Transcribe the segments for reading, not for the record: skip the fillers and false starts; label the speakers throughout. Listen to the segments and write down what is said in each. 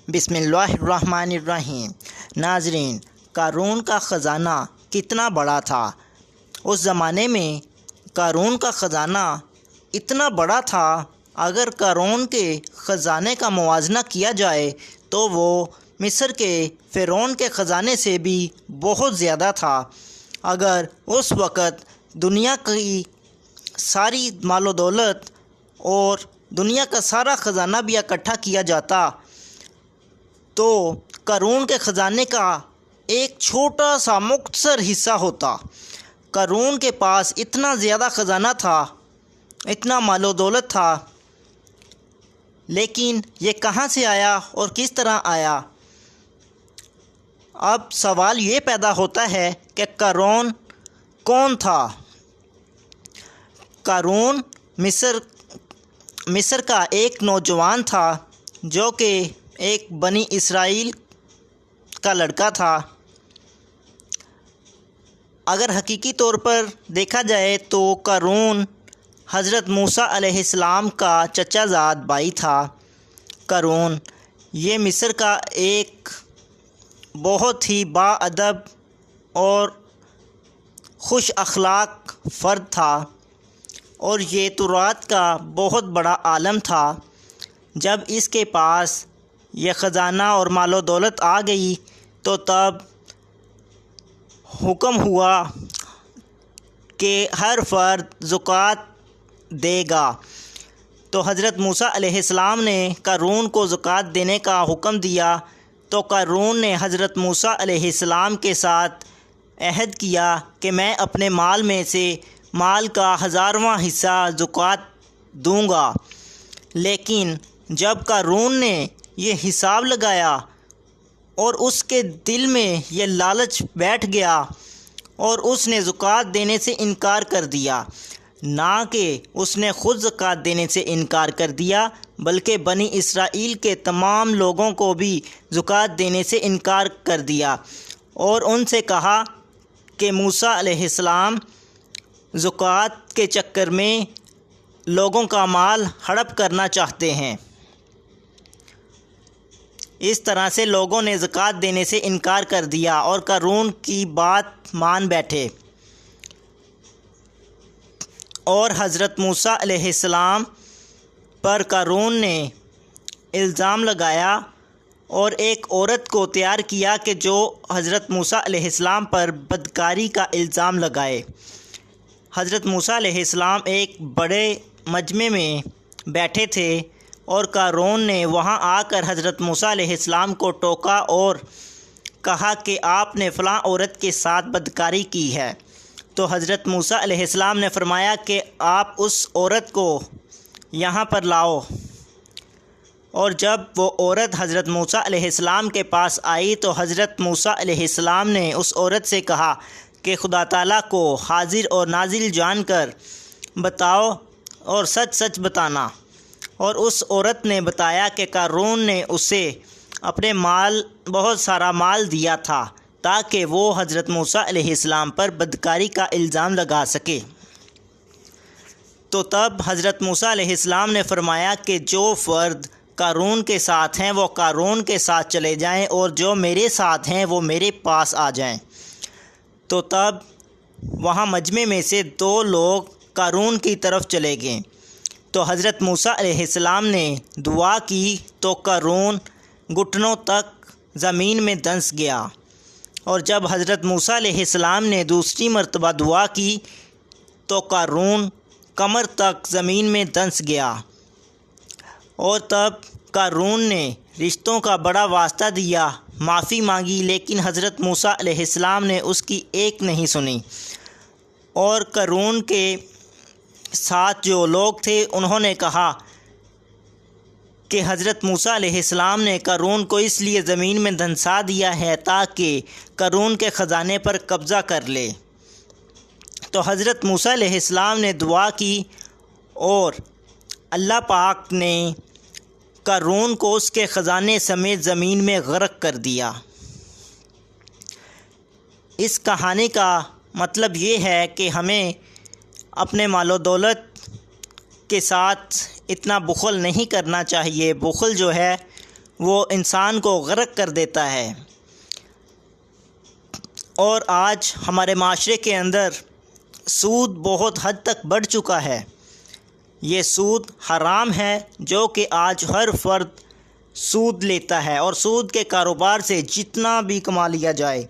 Speaker 1: بسم اللہ الرحمن الرحیم۔ ناظرین، قارون کا خزانہ کتنا بڑا تھا۔ اس زمانے میں قارون کا خزانہ اتنا بڑا تھا، اگر قارون کے خزانے کا موازنہ کیا جائے تو وہ مصر کے فرعون کے خزانے سے بھی بہت زیادہ تھا۔ اگر اس وقت دنیا کی ساری مال و دولت اور دنیا کا سارا خزانہ بھی اکٹھا کیا جاتا تو قارون کے خزانے کا ایک چھوٹا سا مختصر حصہ ہوتا۔ قارون کے پاس اتنا زیادہ خزانہ تھا، اتنا مال و دولت تھا، لیکن یہ کہاں سے آیا اور کس طرح آیا؟ اب سوال یہ پیدا ہوتا ہے کہ قارون کون تھا؟ قارون مصر کا ایک نوجوان تھا جو کہ ایک بنی اسرائیل کا لڑکا تھا۔ اگر حقیقی طور پر دیکھا جائے تو قارون حضرت موسیٰ علیہ السلام کا چچا زاد بھائی تھا۔ قارون یہ مصر کا ایک بہت ہی باادب اور خوش اخلاق فرد تھا، اور یہ تورات کا بہت بڑا عالم تھا۔ جب اس کے پاس یہ خزانہ اور مال و دولت آ گئی تو تب حکم ہوا کہ ہر فرد زکوٰۃ دے گا۔ تو حضرت موسیٰ علیہ السلام نے قارون کو زکوٰۃ دینے کا حکم دیا، تو قارون نے حضرت موسیٰ علیہ السلام کے ساتھ عہد کیا کہ میں اپنے مال میں سے مال کا 1000واں حصہ زکوٰۃ دوں گا۔ لیکن جب قارون نے یہ حساب لگایا اور اس کے دل میں یہ لالچ بیٹھ گیا اور اس نے زکوٰۃ دینے سے انکار کر دیا، نہ کہ اس نے خود زکوٰۃ دینے سے انکار کر دیا بلکہ بنی اسرائیل کے تمام لوگوں کو بھی زکوٰۃ دینے سے انکار کر دیا، اور ان سے کہا کہ موسیٰ علیہ السلام زکوٰۃ کے چکر میں لوگوں کا مال ہڑپ کرنا چاہتے ہیں۔ اس طرح سے لوگوں نے زکوٰۃ دینے سے انکار کر دیا اور قارون کی بات مان بیٹھے، اور حضرت موسیٰ علیہ السلام پر قارون نے الزام لگایا اور ایک عورت کو تیار کیا کہ جو حضرت موسیٰ علیہ السلام پر بدکاری کا الزام لگائے۔ حضرت موسیٰ علیہ السلام ایک بڑے مجمع میں بیٹھے تھے، اور قارون نے وہاں آ کر حضرت موسیٰ علیہ السلام کو ٹوکا اور کہا کہ آپ نے فلاں عورت کے ساتھ بدکاری کی ہے۔ تو حضرت موسیٰ علیہ السلام نے فرمایا کہ آپ اس عورت کو یہاں پر لاؤ، اور جب وہ عورت حضرت موسیٰ علیہ السلام کے پاس آئی تو حضرت موسیٰ علیہ السلام نے اس عورت سے کہا کہ خدا تعالیٰ کو حاضر اور نازل جان کر بتاؤ اور سچ سچ بتانا۔ اور اس عورت نے بتایا کہ قارون نے اسے اپنے بہت سارا مال دیا تھا تاکہ وہ حضرت موسیٰ علیہ السلام پر بدکاری کا الزام لگا سکے۔ تو تب حضرت موسیٰ علیہ السلام نے فرمایا کہ جو فرد قارون کے ساتھ ہیں وہ قارون کے ساتھ چلے جائیں، اور جو میرے ساتھ ہیں وہ میرے پاس آ جائیں۔ تو تب وہاں مجمع میں سے 2 لوگ قارون کی طرف چلے گئے، تو حضرت موسیٰ علیہ السلام نے دعا کی تو قارون گھٹنوں تک زمین میں دنس گیا، اور جب حضرت موسیٰ علیہ السلام نے دوسری مرتبہ دعا کی تو قارون کمر تک زمین میں دنس گیا، اور تب قارون نے رشتوں کا بڑا واسطہ دیا، معافی مانگی، لیکن حضرت موسیٰ علیہ السلام نے اس کی ایک نہیں سنی۔ اور قارون کے ساتھ جو لوگ تھے انہوں نے کہا کہ حضرت موسیٰ علیہ السلام نے قارون کو اس لیے زمین میں دھنسا دیا ہے تاکہ قارون کے خزانے پر قبضہ کر لے۔ تو حضرت موسیٰ علیہ السلام نے دعا کی اور اللہ پاک نے قارون کو اس کے خزانے سمیت زمین میں غرق کر دیا۔ اس کہانی کا مطلب یہ ہے کہ ہمیں اپنے مال و دولت کے ساتھ اتنا بخل نہیں کرنا چاہیے۔ بخل جو ہے وہ انسان کو غرق کر دیتا ہے۔ اور آج ہمارے معاشرے کے اندر سود بہت حد تک بڑھ چکا ہے۔ یہ سود حرام ہے، جو کہ آج ہر فرد سود لیتا ہے، اور سود کے کاروبار سے جتنا بھی کما لیا جائے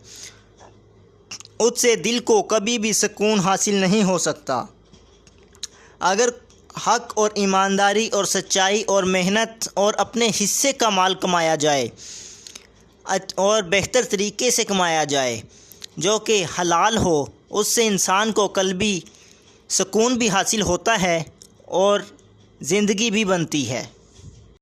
Speaker 1: اس سے دل کو کبھی بھی سکون حاصل نہیں ہو سکتا۔ اگر حق اور ایمانداری اور سچائی اور محنت اور اپنے حصے کا مال کمایا جائے اور بہتر طریقے سے کمایا جائے جو کہ حلال ہو، اس سے انسان کو قلبی سکون بھی حاصل ہوتا ہے اور زندگی بھی بنتی ہے۔